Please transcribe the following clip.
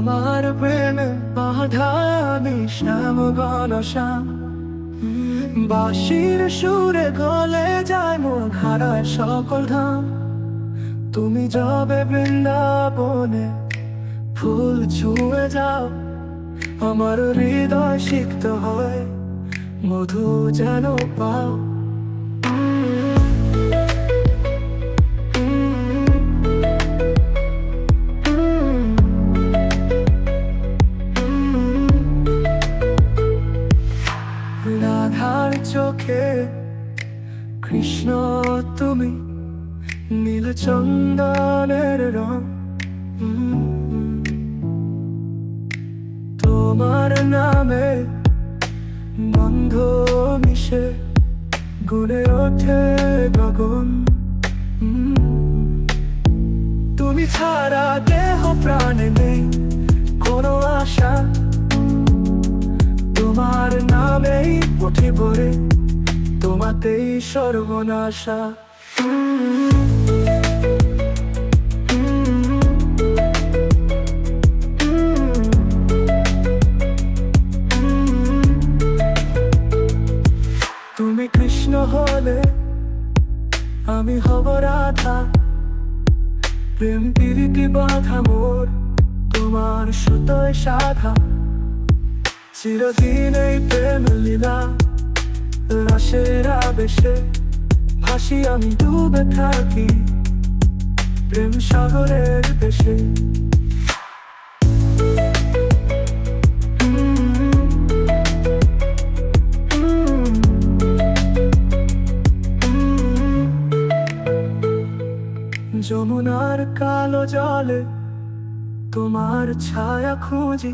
তোমার প্রেমে বাধা আমি শ্যাম ঘন শ্যাম। বাঁশির সুরে গলে যায় মন হারায় সকল ধাম। তুমি যাবে বৃন্দাবনে ফুল ছুঁয়ে যাও, আমার হৃদয় সিক্ত হয় মধু যেন পাও। রাধার চোখে কৃষ্ণ তুমি, নীল চন্দনের রং। তোমার নামে গন্ধ মিশে গুনে ওঠে গগন। তুমি ছাড়া দেহ প্রাণে নেই কোনো আশা, তোমার নামেই উঠে পড়ে তোমাতেই সর্বনাশা। তুমি কৃষ্ণ হলে আমি হব রাধা, প্রেম প্রীতি বাধা মোর তোমার সুতোয় সাধা। চিরদিন এই প্রেম লীলা রসের আবেশে ভাসি আমি ডুবে থাকি প্রেম সাগরের দেশে। যমুনার কালো জলে তোমার ছায়া খুঁজি।